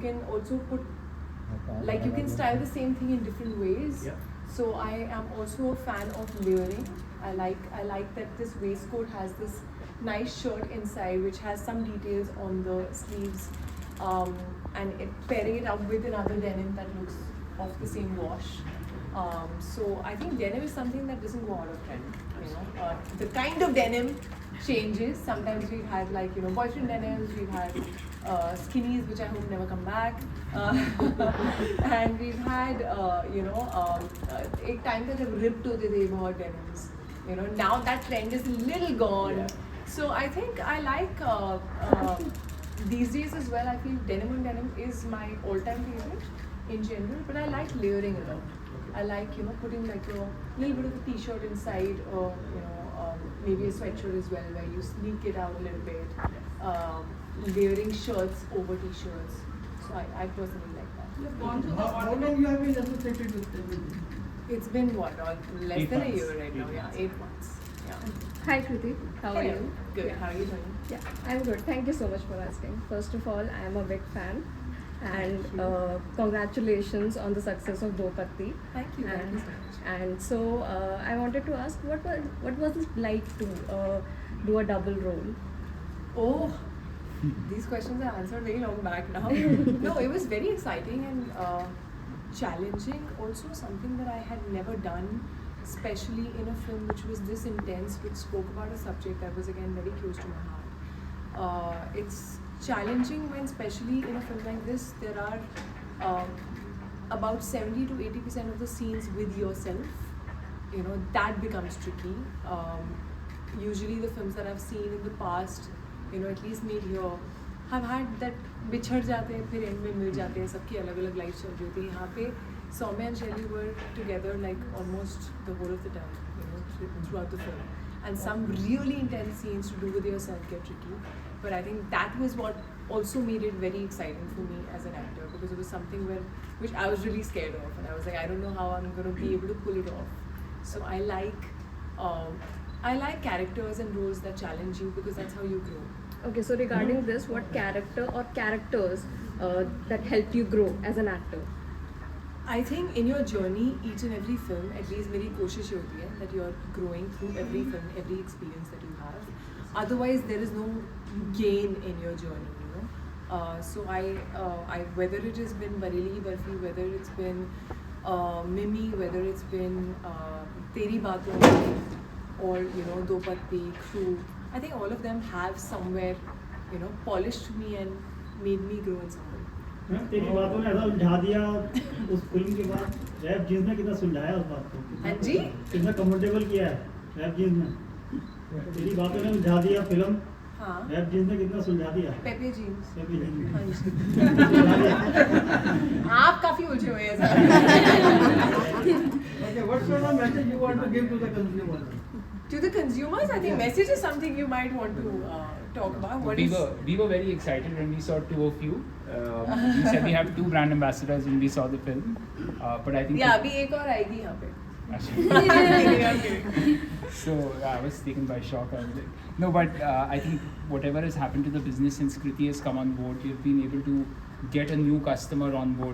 can also put, like you can style the same thing in different ways. Yeah. So I am also a fan of layering. I like that this waistcoat has this nice shirt inside which has some details on the sleeves, and pairing it up with another denim that looks of the same wash. So I think denim is something that doesn't go out of trend. The kind of denim changes. Sometimes we've had boyfriend denims, we've had skinnies which I hope never come back, and we've had एक time पे जब ripped होते थे बहुत denims. Now that trend is a little gone. Yeah. So I think I like these days as well. I feel denim on denim is my all-time favorite in general, but I like layering a lot. I like putting like a little bit of a t-shirt inside, or maybe a sweatshirt as well, where you sneak it out a little bit. Layering shirts over t-shirts. So I personally like that. How long you have been associated with them? It's been what, less 8 than a months. year right now. 8 Yeah, months. 8 months. Yeah. Hi Kriti, how are Hello. you? Good. Yeah. How are you doing? Yeah, I'm good. Thank you so much for asking. First of all, I am a big fan, and Thank you. congratulations on the success of Dopatti. Thank you. Thank you so much. And so I wanted to ask, what was it like to do a double role? Oh, these questions are answered very long back now. No, it was very exciting and challenging. Also, something that I had never done, especially in a film which was this intense, which spoke about a subject that was again very close to my heart. It's challenging when, especially in a film like this, there are about 70 to 80% of the scenes with yourself. That becomes tricky. Usually the films that I've seen in the past, at least made here, have had that बिछड़ जाते हैं फिर end में मिल जाते हैं, सबकी अलग अलग लाइफ चल रही होती है. यहाँ पे Soumya and Shelly were together like almost the whole of the time, throughout the film. And some really intense scenes to do with yourself get tricky. But I think that was what also made it very exciting for me as an actor, because it was something which I was really scared of, and I was like, I don't know how I'm going to be able to pull it off. So I like characters and roles that challenge you, because that's how you grow. Okay, so regarding this, what character or characters that helped you grow as an actor? I think in your journey, each and every film, at least मेरी कोशिश ये होती है that you're growing through every film, every experience that you have. Otherwise, there is no gain in your journey. So I whether it has been Bareilly Ki Barfi, whether it's been Mimi, whether it's been Teri Baaton Mein, or Dopatti, Crew, I think all of them have somewhere polished me and made me grow in some way. तेरी बातों ने ऐसा उलझा दिया उस film के बाद. Rap jeans ने कितना सुलझाया उस बात को. हाँ जी. कितना कंफर्टेबल किया है रैप जीन्स ने. तेरी बातों ने उलझा दिया फिल्म. हाँ. रैप जीन्स ने कितना सुलझा दिया. पेपे जीन्स. पेपे जीन्स. हाँ जी. सुलझा दिया. आप काफी उलझे हुए हैं sir. Okay, what sort of message you want to give to the consumer? To the consumers, I think message is something you might want to talk about. We were very excited when we saw two of you. You said we have 2 brand ambassadors when we saw the film, but I think Yeah, अभी एक और आएगी यहाँ पे. So I was taken by shock. I was like, no, but I think whatever has happened to the business since Kriti has come on board, we've been able to get a new customer on board.